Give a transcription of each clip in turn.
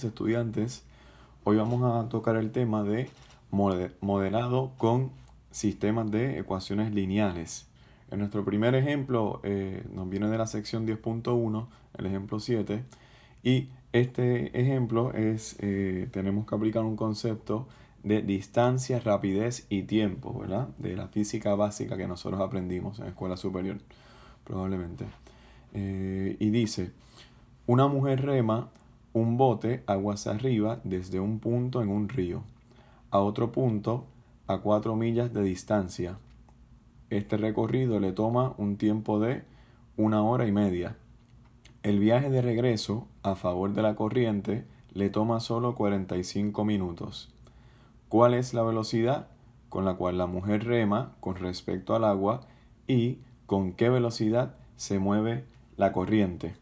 Estudiantes, hoy vamos a tocar el tema de modelado con sistemas de ecuaciones lineales. En nuestro primer ejemplo nos viene de la sección 10.1, el ejemplo 7, y este ejemplo es, tenemos que aplicar un concepto de distancia, rapidez y tiempo, ¿verdad? De la física básica que nosotros aprendimos en escuela superior, probablemente. Y dice, una mujer rema un bote aguas arriba desde un punto en un río a otro punto a 4 millas de distancia. Este recorrido le toma un tiempo de 1 hora y media. El viaje de regreso a favor de la corriente le toma solo 45 minutos. ¿Cuál es la velocidad con la cual la mujer rema con respecto al agua y con qué velocidad se mueve la corriente?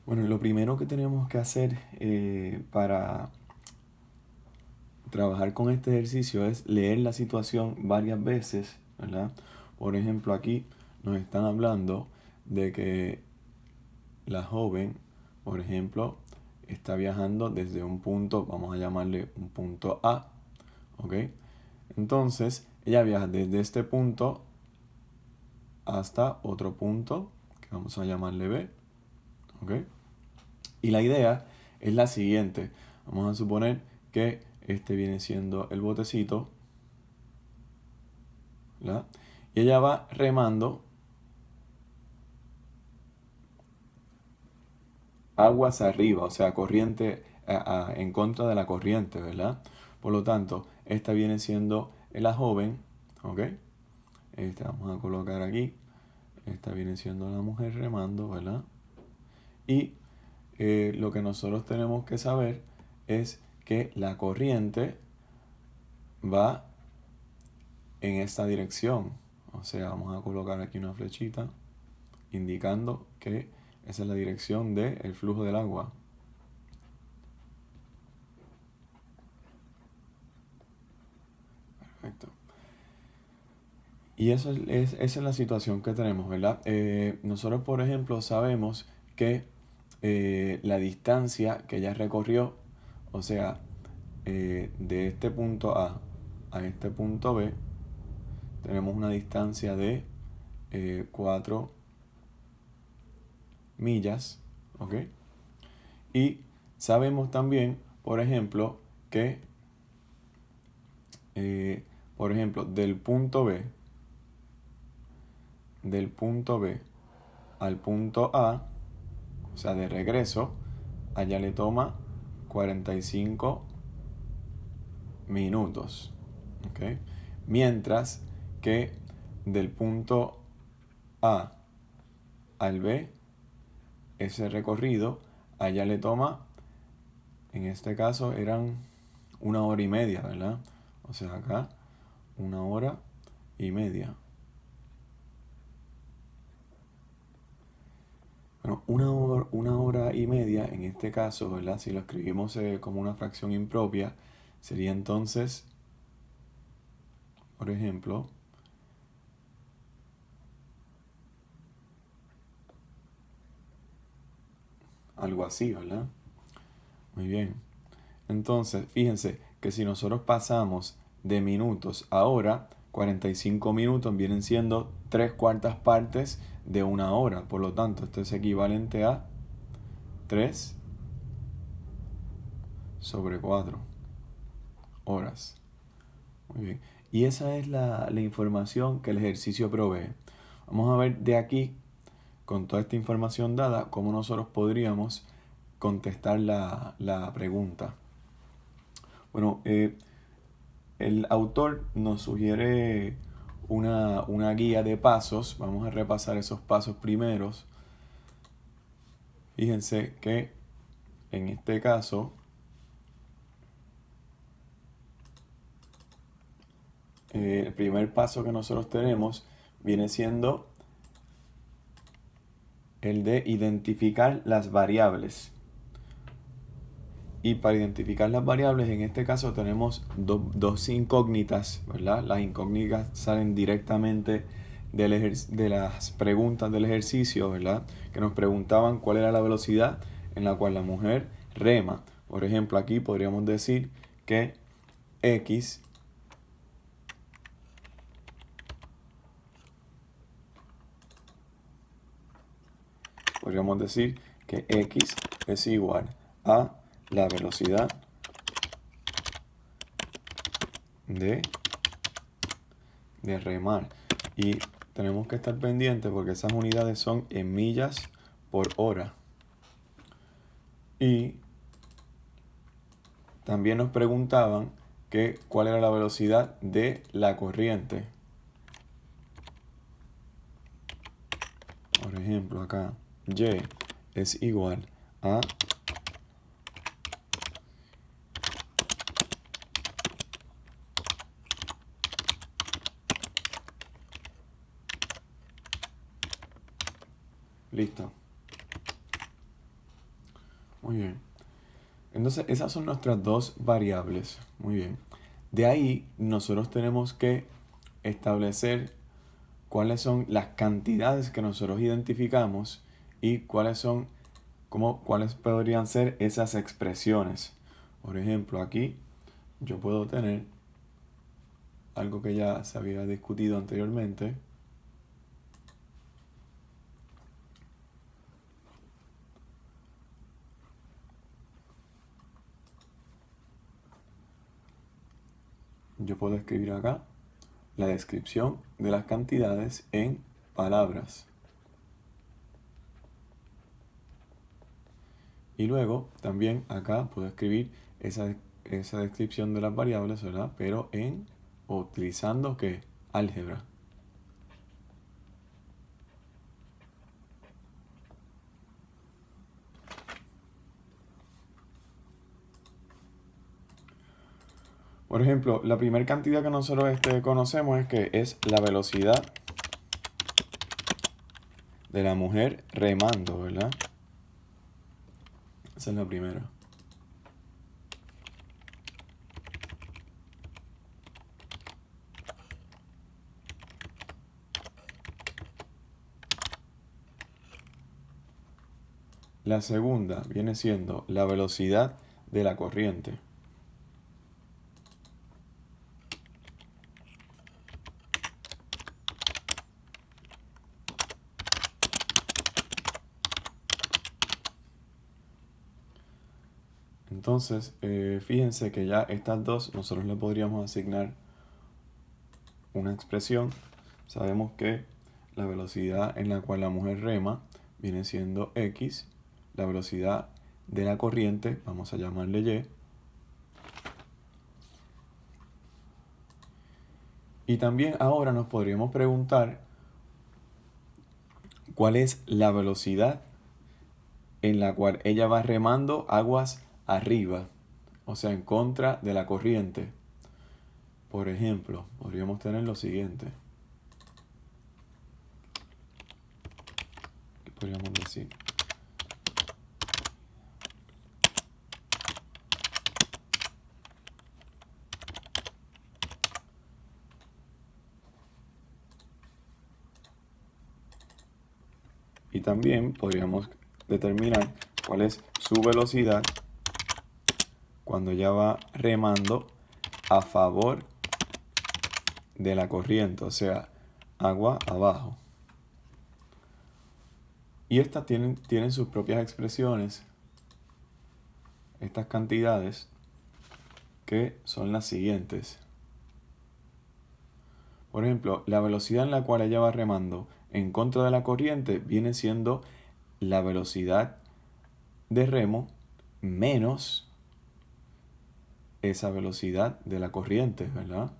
Bueno, lo primero que tenemos que hacer para trabajar con este ejercicio es leer la situación varias veces, ¿verdad? Por ejemplo, aquí nos están hablando de que la joven, por ejemplo, está viajando desde un punto, vamos a llamarle un punto A, ¿ok? Entonces, ella viaja desde este punto hasta otro punto, que vamos a llamarle B, ¿ok? Y la idea es la siguiente. Vamos a suponer que este viene siendo el botecito, ¿verdad? Y ella va remando aguas arriba, o sea, corriente en contra de la corriente, ¿verdad? Por lo tanto, esta viene siendo la joven, ¿ok? Vamos a colocar aquí. Esta viene siendo la mujer remando, ¿verdad? Y lo que nosotros tenemos que saber es que la corriente va en esta dirección. O sea, vamos a colocar aquí una flechita indicando que esa es la dirección del flujo del agua. Perfecto. Y esa es la situación que tenemos, ¿verdad? Nosotros, por ejemplo, sabemos que la distancia que ella recorrió, o sea, de este punto a este punto B, tenemos una distancia de 4 millas, ¿ok? Y sabemos también, por ejemplo, que, por ejemplo, del punto B al punto A, o sea, de regreso, allá le toma 45 minutos, ¿ok? Mientras que del punto A al B, ese recorrido, allá le toma, en este caso eran 1 hora y media, ¿verdad? O sea, acá 1 hora y media. Bueno, 1 hora y media en este caso, ¿verdad? Si lo escribimos como una fracción impropia, sería entonces, por ejemplo, algo así, ¿verdad? Muy bien. Entonces, fíjense que si nosotros pasamos de minutos a hora, 45 minutos vienen siendo 3/4 partes de 1 hora. Por lo tanto, esto es equivalente a 3/4 horas. Muy bien. Y esa es la información que el ejercicio provee. Vamos a ver de aquí, con toda esta información dada, cómo nosotros podríamos contestar la pregunta. Bueno, el autor nos sugiere una guía de pasos. Vamos a repasar esos pasos primeros. Fíjense que en este caso el primer paso que nosotros tenemos viene siendo el de identificar las variables. Y para identificar las variables, en este caso tenemos dos incógnitas, ¿verdad? Las incógnitas salen directamente de las preguntas del ejercicio, ¿verdad? Que nos preguntaban cuál era la velocidad en la cual la mujer rema. Por ejemplo, aquí podríamos decir que X es igual a la velocidad de remar. Y tenemos que estar pendientes porque esas unidades son en millas por hora. Y también nos preguntaban que cuál era la velocidad de la corriente. Por ejemplo, acá Y es igual a listo. Muy bien. Entonces, esas son nuestras dos variables. Muy bien. De ahí, nosotros tenemos que establecer cuáles son las cantidades que nosotros identificamos y cuáles podrían ser esas expresiones. Por ejemplo, aquí yo puedo tener algo que ya se había discutido anteriormente. Yo puedo escribir acá la descripción de las cantidades en palabras. Y luego también acá puedo escribir esa descripción de las variables, ¿verdad? Pero utilizando ¿qué? Álgebra. Por ejemplo, la primera cantidad que nosotros conocemos es la velocidad de la mujer remando, ¿verdad? Esa es la primera. La segunda viene siendo la velocidad de la corriente. Entonces, fíjense que ya estas dos nosotros le podríamos asignar una expresión. Sabemos que la velocidad en la cual la mujer rema viene siendo X. La velocidad de la corriente, vamos a llamarle Y. Y también ahora nos podríamos preguntar cuál es la velocidad en la cual ella va remando aguas arriba, o sea, en contra de la corriente. Por ejemplo, podríamos tener lo siguiente. ¿Qué podríamos decir? Y también podríamos determinar cuál es su velocidad cuando ella va remando a favor de la corriente, o sea, agua abajo. Y estas tienen sus propias expresiones, estas cantidades, que son las siguientes. Por ejemplo, la velocidad en la cual ella va remando en contra de la corriente viene siendo la velocidad de remo menos esa velocidad de la corriente, ¿verdad?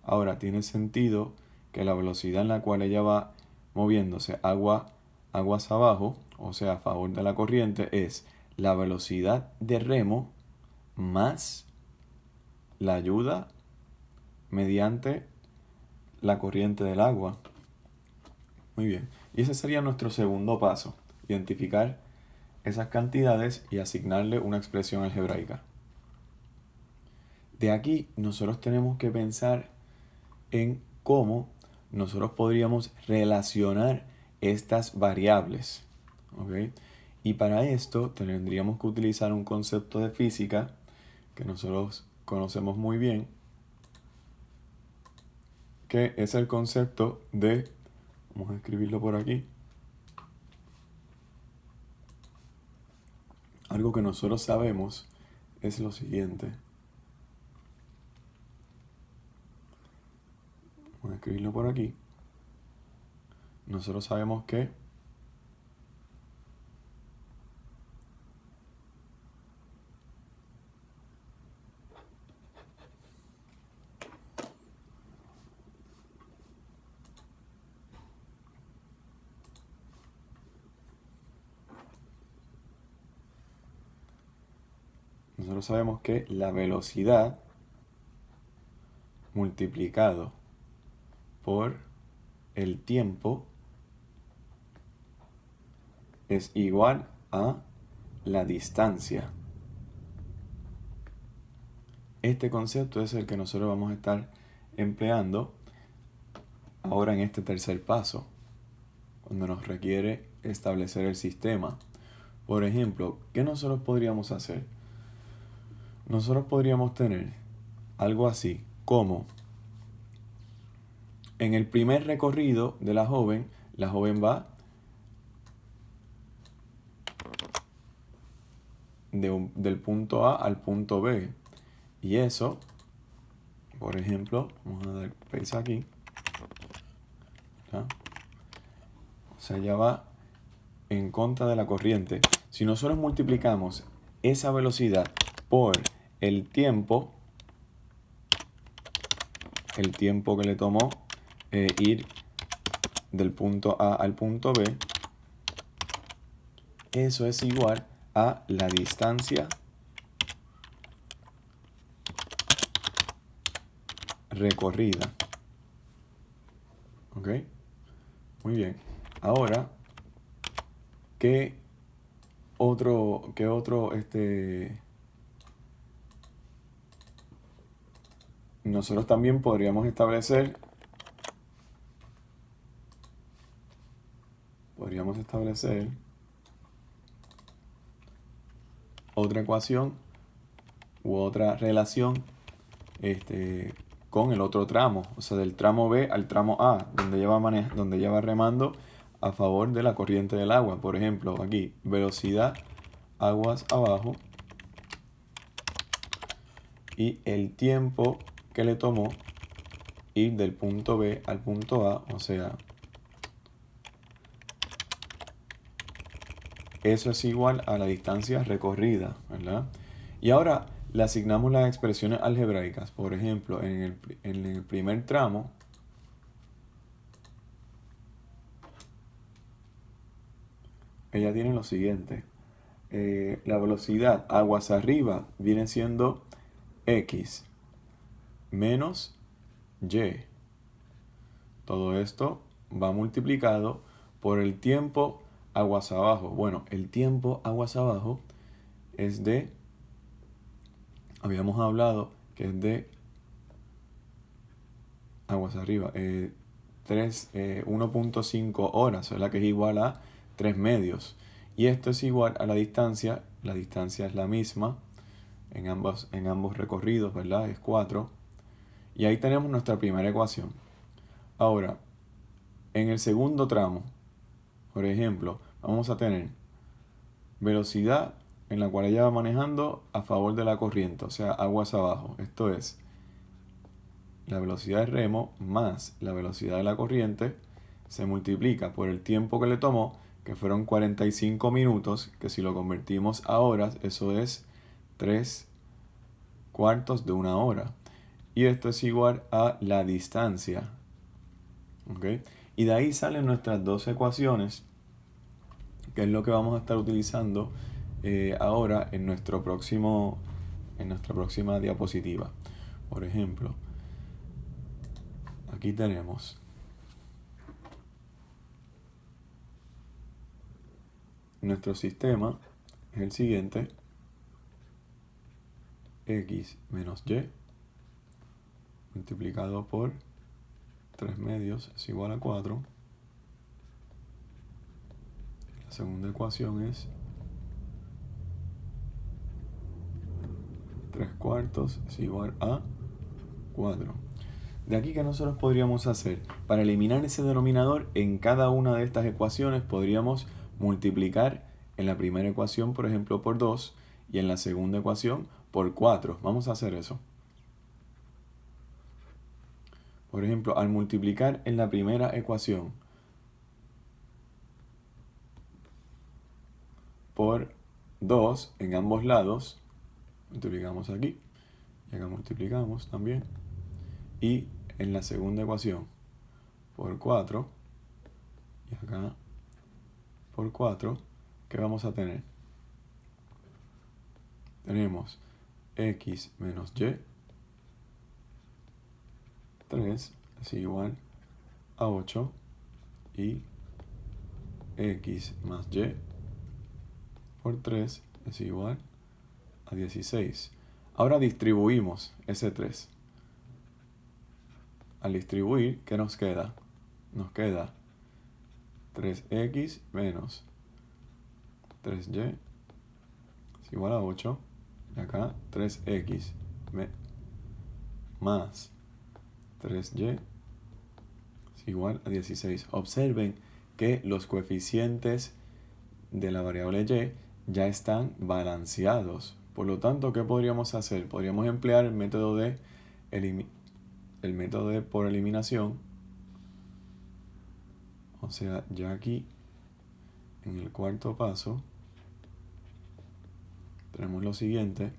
Ahora, tiene sentido que la velocidad en la cual ella va moviéndose aguas abajo, o sea, a favor de la corriente, es la velocidad de remo más la ayuda mediante la corriente del agua. Muy bien. Y ese sería nuestro segundo paso, identificar esas cantidades y asignarle una expresión algebraica. De aquí nosotros tenemos que pensar en cómo nosotros podríamos relacionar estas variables. ¿Okay? Y para esto tendríamos que utilizar un concepto de física que nosotros conocemos muy bien, que es el concepto de, vamos a escribirlo por aquí, algo que nosotros sabemos es lo siguiente. Vamos a escribirlo por aquí. Nosotros sabemos que la velocidad multiplicado por el tiempo es igual a la distancia. Este concepto es el que nosotros vamos a estar empleando ahora en este tercer paso, cuando nos requiere establecer el sistema. Por ejemplo, ¿qué nosotros podríamos hacer? Nosotros podríamos tener algo así como en el primer recorrido de la joven va del punto A al punto B. Y eso, por ejemplo, vamos a dar paste aquí. ¿Ya? O sea, ya va en contra de la corriente. Si nosotros multiplicamos esa velocidad por el tiempo que le tomó ir del punto A al punto B, eso es igual a la distancia recorrida. ¿Ok? Muy bien. Ahora, ¿qué otro nosotros también podríamos establecer otra ecuación u otra relación con el otro tramo, o sea, del tramo B al tramo A, donde ella va remando a favor de la corriente del agua. Por ejemplo, aquí, velocidad aguas abajo y el tiempo que le tomó ir del punto B al punto A, o sea, eso es igual a la distancia recorrida, ¿verdad? Y ahora le asignamos las expresiones algebraicas. Por ejemplo, en el primer tramo, ella tiene lo siguiente. La velocidad aguas arriba viene siendo x menos y. Todo esto va multiplicado por el tiempo aguas abajo. Bueno, el tiempo aguas abajo es de, habíamos hablado que es de aguas arriba, 1.5 horas, ¿verdad? Que es igual a 3 medios. Y esto es igual a la distancia es la misma en ambos recorridos, ¿verdad? Es 4. Y ahí tenemos nuestra primera ecuación. Ahora, en el segundo tramo, por ejemplo, vamos a tener velocidad en la cual ella va manejando a favor de la corriente, o sea, aguas abajo. Esto es la velocidad de remo más la velocidad de la corriente se multiplica por el tiempo que le tomó, que fueron 45 minutos, que si lo convertimos a horas, eso es 3/4 de una hora. Y esto es igual a la distancia. ¿Ok? Y de ahí salen nuestras dos ecuaciones, que es lo que vamos a estar utilizando ahora en nuestra próxima diapositiva. Por ejemplo, aquí tenemos nuestro sistema, es el siguiente: x menos y multiplicado por 3 medios es igual a 4. La segunda ecuación es 3/4 es igual a 4. De aquí que nosotros podríamos hacer, para eliminar ese denominador, en cada una de estas ecuaciones podríamos multiplicar en la primera ecuación, por ejemplo, por 2 y en la segunda ecuación por 4. Vamos a hacer eso. Por ejemplo, al multiplicar en la primera ecuación por 2 en ambos lados, multiplicamos aquí y acá multiplicamos también, y en la segunda ecuación por 4 y acá por 4, ¿qué vamos a tener? Tenemos x menos y, 3 es igual a 8 y x más y por 3 es igual a 16. Ahora distribuimos ese 3. Al distribuir, ¿qué nos queda? Nos queda 3x menos 3y es igual a 8. Y acá 3x más 3y es igual a 16. Observen que los coeficientes de la variable y ya están balanceados. Por lo tanto, ¿qué podríamos hacer? Podríamos emplear el método de por eliminación. O sea, ya aquí en el cuarto paso tenemos lo siguiente.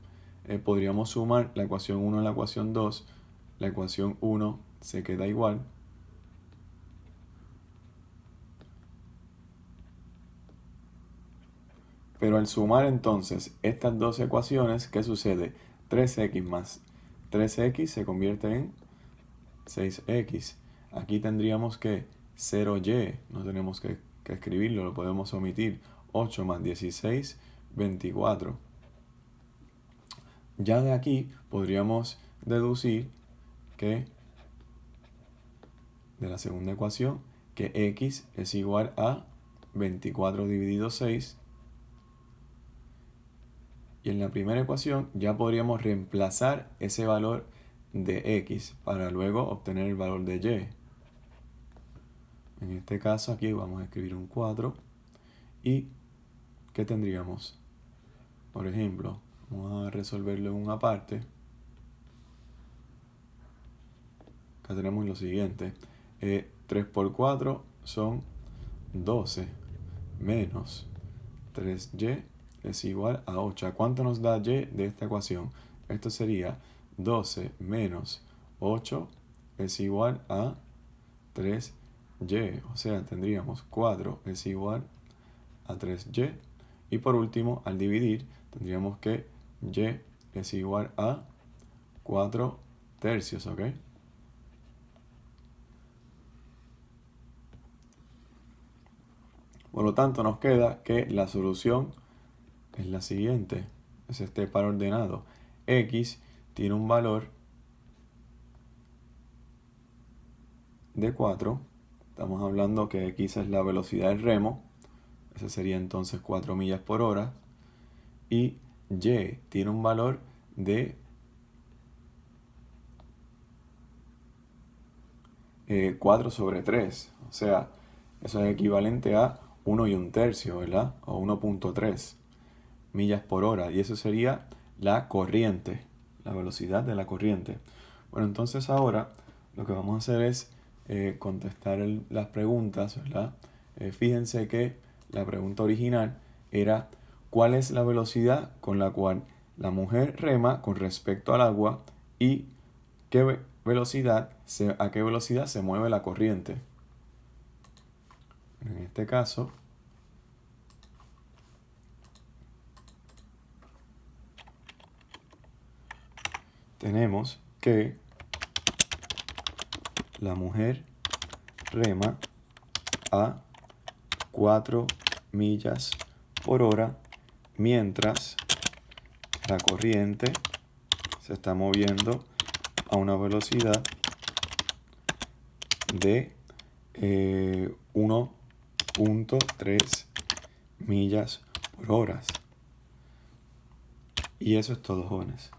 Podríamos sumar la ecuación 1 a la ecuación 2. La ecuación 1 se queda igual. Pero al sumar entonces estas dos ecuaciones, ¿qué sucede? 3x más 3x se convierte en 6x. Aquí tendríamos que 0y, no tenemos que escribirlo, lo podemos omitir. 8 más 16, 24. Ya de aquí podríamos deducir que de la segunda ecuación que x es igual a 24 dividido 6. Y en la primera ecuación ya podríamos reemplazar ese valor de x para luego obtener el valor de y. En este caso aquí vamos a escribir un 4. ¿Y qué tendríamos? Por ejemplo, vamos a resolverlo en una parte. Acá tenemos lo siguiente. 3 por 4 son 12 menos 3y es igual a 8. ¿A cuánto nos da y de esta ecuación? Esto sería 12 menos 8 es igual a 3y. O sea, tendríamos 4 es igual a 3y. Y por último, al dividir, tendríamos que y es igual a 4 tercios, ¿ok? Por lo tanto, nos queda que la solución es la siguiente. Es este par ordenado. X tiene un valor de 4. Estamos hablando que X es la velocidad del remo. Ese sería entonces 4 millas por hora. Y Y tiene un valor de 4 sobre 3. O sea, eso es equivalente a 1 y 1/3, ¿verdad? O 1.3 millas por hora. Y eso sería la corriente, la velocidad de la corriente. Bueno, entonces ahora lo que vamos a hacer es contestar las preguntas, ¿verdad? Fíjense que la pregunta original era ¿cuál es la velocidad con la cual la mujer rema con respecto al agua y a qué velocidad se mueve la corriente? En este caso, tenemos que la mujer rema a 4 millas por hora mientras la corriente se está moviendo a una velocidad de 1.3 millas por hora. Y eso es todo, jóvenes.